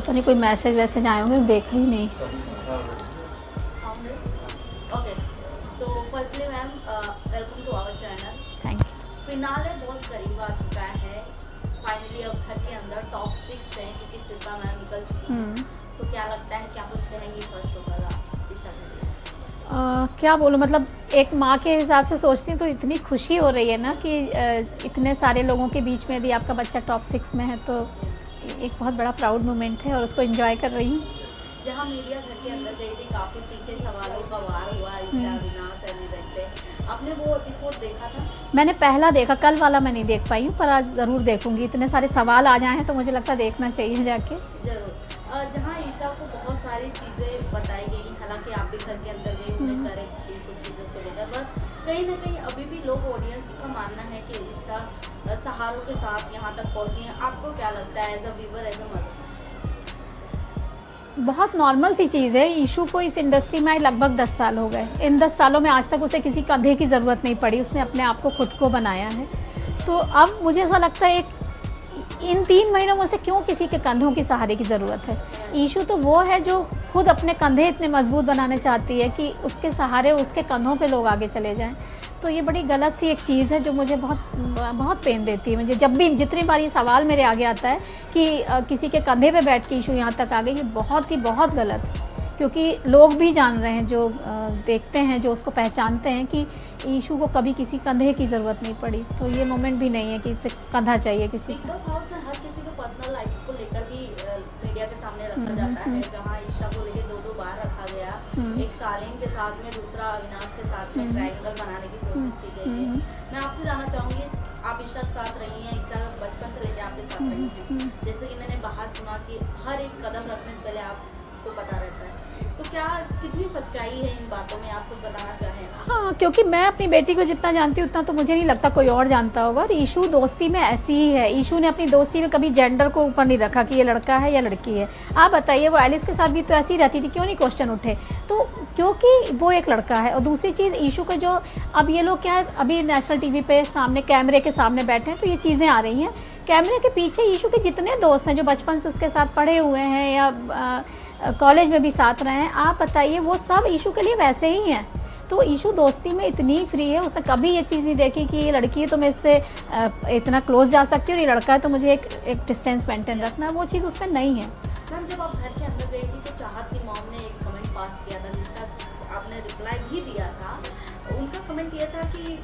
पता नहीं कोई मैसेज वैसेज आए होंगे, देखा ही नहीं। Okay, so firstly ma'am welcome to our channel. Thank you. Finale बहुत करीब आ चुका है, फाइनली अब घर के अंदर टॉप 6 है क्योंकि शिल्पा मैम निकल चुकी है। सो क्या लगता है, क्या कुछ कहेंगी फर्स्ट ओवर दिशा के लिए? क्या बोलूँ, मतलब एक माँ के हिसाब से सोचती हूँ तो इतनी खुशी हो रही है ना कि इतने सारे लोगों के बीच में यदि आपका बच्चा टॉप 6 में है तो एक बहुत बड़ा प्राउड मोमेंट है और उसको एंजॉय कर रही हूँ। जहाँ मीडिया घर के अंदर गई थी, काफी पीछे सवालों का वार हुआ ईशा विनाश एलिजेंट पे, आपने वो एपिसोड देखा था? मैंने पहला देखा, कल वाला मैं नहीं देख पाई हूँ, पर आज ज़रूर देखूंगी। इतने सारे सवाल आ जाए हैं तो मुझे लगता है देखना चाहिए जाके। जरूर। जहाँ ईशा को बहुत सारी चीज़ें बताई गई, हालांकि आप भी घर के अंदर गई उन्हें करेक्ट थी कुछ चीज़ों को लेकर, पर कहीं ना कहीं अभी भी लोग ऑडियंस का मानना है कि ईशा सहारों के साथ यहाँ तक पहुँची है। आपको क्या लगता है as a viewer, as a mother? बहुत नॉर्मल सी चीज़ है। ईशू को इस इंडस्ट्री में आए लगभग 10 साल हो गए। इन 10 सालों में आज तक उसे किसी कंधे की ज़रूरत नहीं पड़ी, उसने अपने आप को खुद को बनाया है। तो अब मुझे ऐसा लगता है इन 3 महीनों में से क्यों किसी के कंधों की सहारे की ज़रूरत है। ईशू तो वो है जो खुद अपने कंधे इतने मजबूत बनाने चाहती है कि उसके सहारे उसके कंधों पे लोग आगे चले जाएं। तो ये बड़ी गलत सी एक चीज़ है जो मुझे बहुत पेन देती है। मुझे जब भी जितनी बार ये सवाल मेरे आगे आता है कि किसी के कंधे पे बैठ के ईशू यहाँ तक आ गई, ये बहुत गलत है। क्योंकि लोग भी जान रहे हैं, जो देखते हैं, जो उसको पहचानते हैं कि ईशू को कभी किसी कंधे की ज़रूरत नहीं पड़ी। तो ये मोमेंट भी नहीं है कि इसे कंधा चाहिए किसी। बिग बॉस हाउस में हर किसी को पर्सनल लाइफ को लेकर भी मीडिया के सामने रखा जाता है, जहाँ ईशा को लेकर 2 बार रखा गया, एक सालिन के साथ में, दूसरा अविनाश के साथ में ट्रायंगल बनाने की कोशिश की गई है। मैं आपसे जानना चाहूँगी, आप ईशा के साथ रही हैं, ईशा बचपन से लेकर आपके साथ रही हैं, जैसे कि मैंने बाहर सुना कि हर एक कदम रखने से पहले आपको पता रहता है, तो क्या कितनी सच्चाई है इन बातों में, आप कुछ बताना चाहें? हाँ, क्योंकि मैं अपनी बेटी को जितना जानती हूँ उतना तो मुझे नहीं लगता कोई और जानता होगा। और ईशू दोस्ती में ऐसी ही है। ईशू ने अपनी दोस्ती में कभी जेंडर को ऊपर नहीं रखा कि ये लड़का है या लड़की है। आप बताइए, वो एलिस के साथ भी तो ऐसी ही रहती थी, क्यों नहीं क्वेश्चन उठे? तो क्योंकि वो एक लड़का है। और दूसरी चीज़, ईशू का जो अब ये लोग क्या है, अभी नेशनल टीवी पे सामने कैमरे के सामने बैठे हैं तो ये चीज़ें आ रही हैं। कैमरे के पीछे ईशू के जितने दोस्त हैं जो बचपन से उसके साथ पढ़े हुए हैं या कॉलेज में भी साथ रहे हैं, आप बताइए, वो सब ईशू के लिए वैसे ही हैं। तो ईशू दोस्ती में इतनी फ्री है, उसने कभी ये चीज़ नहीं देखी कि ये लड़की है तो मैं इससे इतना क्लोज जा सकती हूँ, और ये लड़का है तो मुझे एक डिस्टेंस मेंटेन रखना है। वो चीज़ उसमें नहीं है। मैम, जब आप घर के अंदर गई थी तो चाहत की मॉम ने एक कमेंट पास किया था जिसका आपने रिप्लाई भी दिया था। उनका कमेंट ये था कि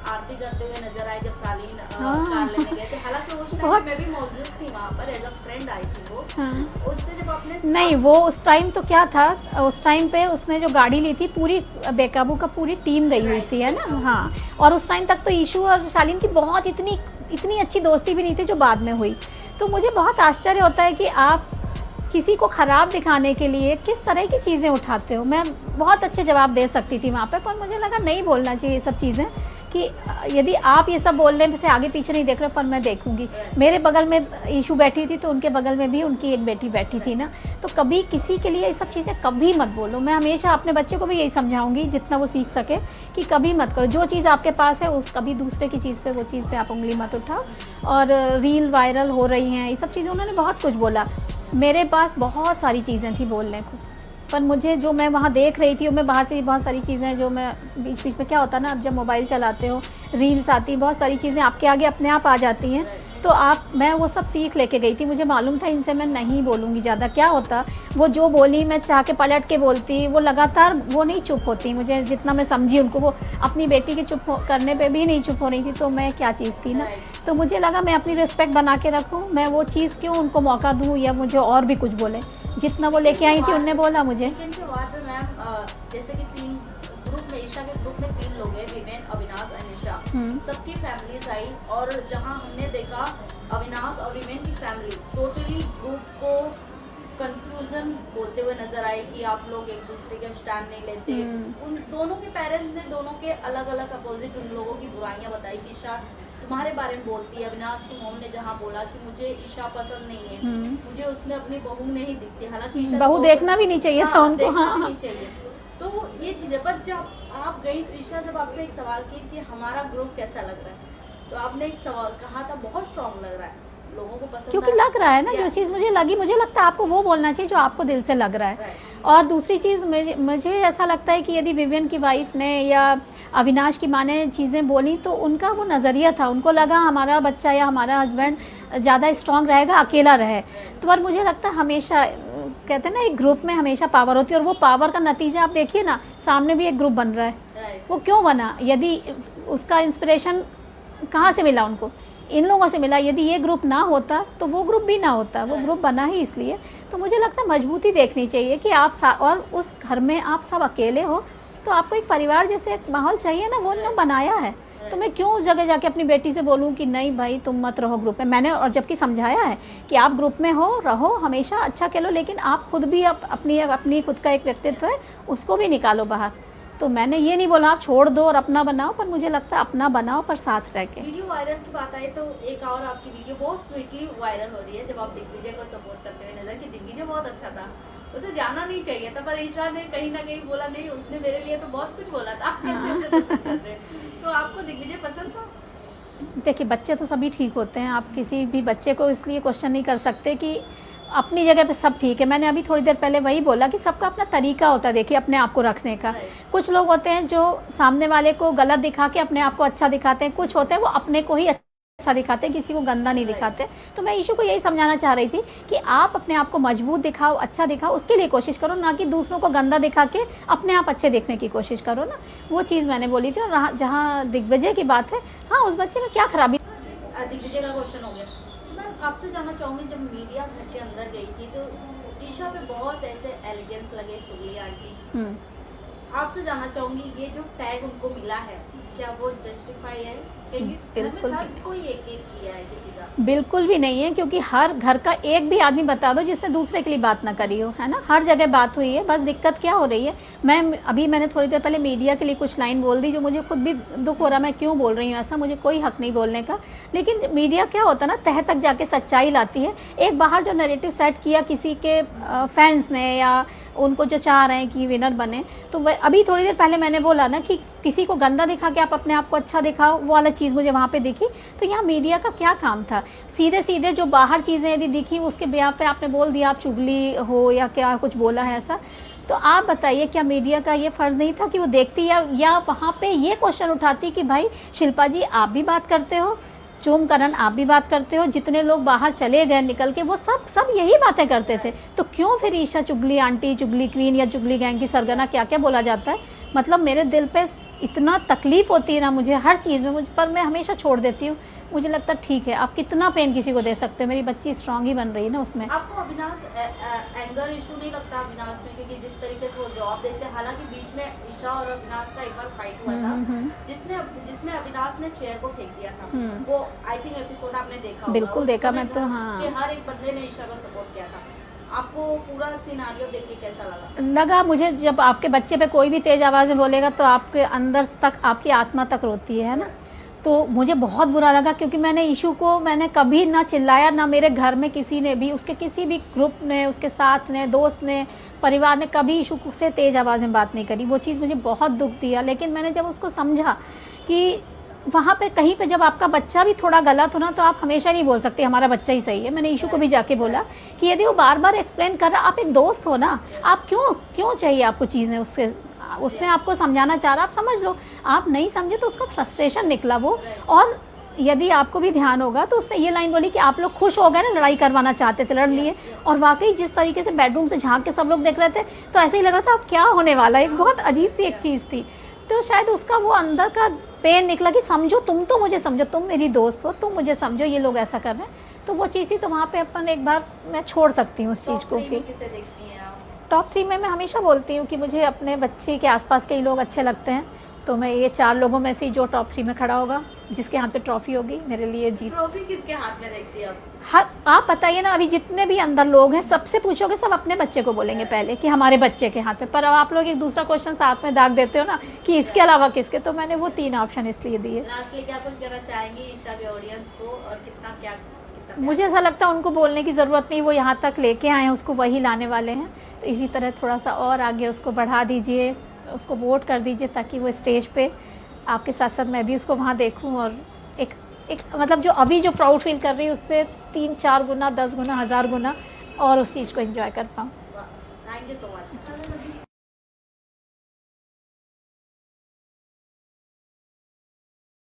आरती करते हुए नजर आए जब सालीन कार लेने गए थे। हालांकि उस टाइम मैं भी मौजूद थी वहाँ पर, एज अ फ्रेंड आई थी वो। उसने जब आपने नहीं, वो उस टाइम तो क्या था, उस टाइम पे उसने जो गाड़ी ली थी, पूरी बेकाबू का पूरी टीम गई हुई थी, है ना। हाँ, और उस टाइम तक तो ईशू और शालीन की बहुत इतनी अच्छी दोस्ती भी नहीं थी जो बाद में हुई। तो मुझे बहुत आश्चर्य होता है कि आप किसी को ख़राब दिखाने के लिए किस तरह की चीज़ें उठाते हो। मैं बहुत अच्छे जवाब दे सकती थी वहाँ पर मुझे लगा नहीं बोलना चाहिए ये सब चीज़ें, कि यदि आप ये सब बोल रहे हैं, से आगे पीछे नहीं देख रहे, पर मैं देखूंगी। मेरे बगल में ईशू बैठी थी तो उनके बगल में भी उनकी एक बेटी बैठी थी ना। तो कभी किसी के लिए ये सब चीज़ें कभी मत बोलो। मैं हमेशा अपने बच्चे को भी यही समझाऊंगी, जितना वो सीख सके, कि कभी मत करो। जो चीज़ आपके पास है उस कभी दूसरे की चीज़ पे, वो चीज़ पे आप उंगली मत उठाओ। और रील वायरल हो रही हैं, ये सब चीज़ें, उन्होंने बहुत कुछ बोला। मेरे पास बहुत सारी चीज़ें थी बोलने को, पर मुझे जो मैं वहाँ देख रही थी, मैं बाहर से भी बहुत सारी चीज़ें, जो मैं बीच बीच में क्या होता है ना, अब जब मोबाइल चलाते हो, रील्स आती, बहुत सारी चीज़ें आपके आगे अपने आप आ जाती हैं। तो मैं वो सब सीख लेके गई थी। मुझे मालूम था इनसे मैं नहीं बोलूँगी ज़्यादा। क्या होता, वो जो बोली मैं चाह के पलट के बोलती, वो लगातार वो नहीं चुप होती। मुझे जितना मैं समझी उनको, वो अपनी बेटी के चुप करने पे भी नहीं चुप हो रही थी, तो मैं क्या चीज़ थी ना। तो मुझे लगा मैं अपनी रिस्पेक्ट बना के रखूँ, मैं वो चीज़ क्यों उनको मौका दूँ, या मुझे और भी कुछ बोले। जितना वो लेके आई थी उनने बोला मुझे। मैम, जैसे कि 3 ग्रुप में, ईशा के ग्रुप में 3 लोग हैं, विवेन, अविनाश, अनिशा, सबकी फैमिलीज आई, और जहां हमने देखा अविनाश और विवेन की फैमिली टोटली ग्रुप को कंफ्यूजन बोलते हुए नजर आए कि आप लोग एक दूसरे के स्टैंड नहीं लेते। उन दोनों के पेरेंट्स ने दोनों के अलग अलग अपोजिट उन लोगों की बुराइयां बताई कि ईशा तुम्हारे बारे में बोलती है। अविनाश की मॉम ने जहाँ बोला कि मुझे ईशा पसंद नहीं है, मुझे उसमें अपनी बहू नहीं दिखती, हालांकि बहू देखना भी नहीं चाहिए था उनको। हाँ, नहीं चाहिए। तो ये चीजें, पर जब आप गई तो ईशा जब आपसे एक सवाल की कि हमारा ग्रुप कैसा लग रहा है, तो आपने एक सवाल कहा था, बहुत स्ट्रॉन्ग लग रहा है, लोगों को पसंद क्योंकि लग रहा है ना, जो चीज़ मुझे लगी, मुझे लगता है आपको वो बोलना चाहिए जो आपको दिल से लग रहा है। और दूसरी चीज़ मुझे ऐसा लगता है कि यदि विवियन की वाइफ ने या अविनाश की माँ ने चीज़ें बोली तो उनका वो नज़रिया था, उनको लगा हमारा बच्चा या हमारा हस्बैंड ज़्यादा स्ट्रांग रहेगा, अकेला रहे। तो पर मुझे लगता है हमेशा कहते हैं ना, एक ग्रुप में हमेशा पावर होती है, और वो पावर का नतीजा आप देखिए ना, सामने भी एक ग्रुप बन रहा है। वो क्यों बना? यदि उसका इंस्पिरेशन कहाँ से मिला उनको? इन लोगों से मिला। यदि ये ग्रुप ना होता तो वो ग्रुप भी ना होता, वो ग्रुप बना ही इसलिए। तो मुझे लगता है मजबूती देखनी चाहिए कि आप और उस घर में आप सब अकेले हो तो आपको एक परिवार जैसे एक माहौल चाहिए ना, वो लोग बनाया है। तो मैं क्यों उस जगह जाके अपनी बेटी से बोलूं कि नहीं भाई तुम मत रहो ग्रुप में। मैंने और जबकि समझाया है कि आप ग्रुप में हो, रहो, हमेशा अच्छा खेलो, लेकिन आप खुद भी अपनी खुद का एक व्यक्तित्व है, उसको भी निकालो बाहर। तो मैंने ये नहीं बोला आप छोड़ दो और अपना बनाओ, पर मुझे लगता है अपना बनाओ पर साथ रह के। वीडियो वायरल की बात आई तो एक और आपकी वीडियो बहुत स्वीटली वायरल हो रही है जब आप दिग्विजय को सपोर्ट करते हुए नजर, कि दिग्विजय बहुत अच्छा था, उसे जाना नहीं चाहिए था, पर ईशा ने कहीं ना कहीं बोला नहीं, उसने मेरे लिए तो बहुत कुछ बोला था। आप कैसे उसे पसंद कर रहे हैं? तो आपको दिग्विजय पसंद था? देखिए बच्चे तो सभी ठीक होते हैं, आप किसी भी बच्चे को इसलिए क्वेश्चन नहीं कर सकते कि अपनी जगह पे सब ठीक है। मैंने अभी थोड़ी देर पहले वही बोला कि सबका अपना तरीका होता है, देखिए अपने आप को रखने का। कुछ लोग होते हैं जो सामने वाले को गलत दिखा के अपने आप को अच्छा दिखाते हैं, कुछ होते हैं वो अपने को ही अच्छा दिखाते हैं, किसी को गंदा नहीं दिखाते। तो मैं ईशू को यही समझाना चाह रही थी कि आप अपने आप को मजबूत दिखाओ, अच्छा दिखाओ, उसके लिए कोशिश करो, ना कि दूसरों को गंदा दिखा के अपने आप अच्छे देखने की कोशिश करो ना। वो चीज़ मैंने बोली थी। और जहाँ दिग्विजय की बात है, हाँ उस बच्चे में क्या खराबी। दिग्विजय का क्वेश्चन हो गया। मैं आपसे जानना चाहूंगी, जब मीडिया घर के अंदर गई थी तो ईशा पे बहुत ऐसे एलिगेंस लगे, चुगली आंटी। आपसे जानना चाहूंगी ये जो टैग उनको मिला है क्या वो जस्टिफाई है? बिल्कुल कोई एक किया है किसी का? बिल्कुल भी नहीं है, क्योंकि हर घर का एक भी आदमी बता दो जिससे दूसरे के लिए बात ना करी हो, है ना। हर जगह बात हुई है। बस दिक्कत क्या हो रही है, मैंने थोड़ी देर पहले मीडिया के लिए कुछ लाइन बोल दी जो मुझे खुद भी दुख हो रहा, मैं क्यों बोल रही हूँ ऐसा, मुझे कोई हक नहीं बोलने का। लेकिन मीडिया क्या होता है ना, तह तक जाके सच्चाई लाती है। एक बाहर जो नैरेटिव सेट किया किसी के फैंस ने या उनको जो चाह रहे हैं कि विनर बने, तो वह अभी थोड़ी देर पहले मैंने बोला ना कि किसी को गंदा दिखा के आप अपने आप को अच्छा दिखाओ, वो वाला चीज़ मुझे वहाँ पे दिखी। तो यहाँ मीडिया का क्या काम था? सीधे सीधे जो बाहर चीज़ें यदि दिखी उसके ब्याह पे आपने बोल दिया आप चुगली हो या क्या कुछ बोला है ऐसा। तो आप बताइए क्या मीडिया का ये फ़र्ज़ नहीं था कि वो देखती या वहाँ पे ये क्वेश्चन उठाती कि भाई शिल्पा जी आप भी बात करते हो, चूम करण आप भी बात करते हो, जितने लोग बाहर चले गए निकल के वो सब यही बातें करते थे। तो क्यों फिर ईशा चुगली आंटी, चुगली क्वीन या चुगली गैंग की सरगना क्या क्या बोला जाता है? मतलब मेरे दिल पे इतना तकलीफ होती है ना मुझे हर चीज़ में, पर मैं हमेशा छोड़ देती हूँ। मुझे लगता है ठीक है, आप कितना पेन किसी को दे सकते हो, मेरी बच्ची स्ट्रांग ही बन रही है ना उसमें। आपको अविनाश एंगर इशू नहीं लगता अविनाश में? क्योंकि जिस तरीके से वो जवाब देते हैं, हालांकि बीच में ईशा और अविनाश का एक बार फाइट हुआ था जिसमें अविनाश ने चेयर को फेंक दिया था। वो आई थिंक एपिसोड आपने देखा होगा। बिल्कुल देखा मैं तो, हाँ। कि हर एक बंदे ने ईशा को सपोर्ट किया था। आपको पूरा सिनारियो देख के कैसा लगा? मुझे जब आपके बच्चे पे कोई भी तेज आवाज़ में बोलेगा तो आपके अंदर तक, आपकी आत्मा तक रोती है ना। तो मुझे बहुत बुरा लगा, क्योंकि मैंने ईशू को मैंने कभी ना चिल्लाया, ना मेरे घर में किसी ने भी, उसके किसी भी ग्रुप ने, उसके साथ ने, दोस्त ने, परिवार ने कभी ईशू से तेज़ आवाज़ में बात नहीं करी। वो चीज़ मुझे बहुत दुख दिया। लेकिन मैंने जब उसको समझा कि वहाँ पे कहीं पे जब आपका बच्चा भी थोड़ा गलत हो ना, तो आप हमेशा नहीं बोल सकते हमारा बच्चा ही सही है। मैंने ईशू को भी जाके बोला कि यदि वो बार बार एक्सप्लेन कर रहा, आप एक दोस्त हो ना, आप क्यों चाहिए आपको चीज़ें उसने आपको समझाना चाह रहा, आप समझ लो। आप नहीं समझे तो उसका फ्रस्ट्रेशन निकला वो। और यदि आपको भी ध्यान होगा तो उसने ये लाइन बोली कि आप लोग खुश हो गए ना, लड़ाई करवाना चाहते थे, लड़ लिए। और वाकई जिस तरीके से बेडरूम से झांक के सब लोग देख रहे थे तो ऐसे ही लग रहा था अब क्या होने वाला है। एक बहुत अजीब सी एक चीज़ थी। तो शायद उसका वो अंदर का पेन निकला कि समझो, तुम तो मुझे समझो, तुम मेरी दोस्त हो, तुम मुझे समझो, ये लोग ऐसा कर रहे हैं। तो वो चीज़ ही तो वहाँ पे अपन एक बार मैं छोड़ सकती हूँ उस चीज़ को। कि टॉप 3 में मैं हमेशा बोलती हूँ कि मुझे अपने बच्चे के आसपास के ही लोग अच्छे लगते हैं। तो मैं ये 4 लोगों में से जो टॉप 3 में खड़ा होगा, जिसके हाथ पे ट्रॉफी होगी, मेरे लिए जीत। ट्रॉफी किसके हाथ में देखती है आप बताइए ना, अभी जितने भी अंदर लोग हैं सबसे पूछोगे, सब अपने बच्चे को बोलेंगे पहले कि हमारे बच्चे के हाथ में। पर अब आप लोग एक दूसरा क्वेश्चन साथ में दाग देते हो ना कि इसके अलावा किसके, तो मैंने वो 3 ऑप्शन इसलिए दिए। लास्टली क्या कुछ कहना चाहेंगी ईशा के ऑडियंस को, और कितना मुझे ऐसा लगता है उनको बोलने की ज़रूरत नहीं, वो यहाँ तक लेके आए हैं, उसको वही लाने वाले हैं। तो इसी तरह थोड़ा सा और आगे उसको बढ़ा दीजिए, उसको वोट कर दीजिए, ताकि वो स्टेज पे आपके साथ साथ मैं भी उसको वहाँ देखूँ और एक एक मतलब जो अभी जो प्राउड फील कर रही हूँ उससे 3-4 गुना, 10 गुना, 1000 गुना और उस चीज़ को एंजॉय कर पाऊँ। Thank you so much.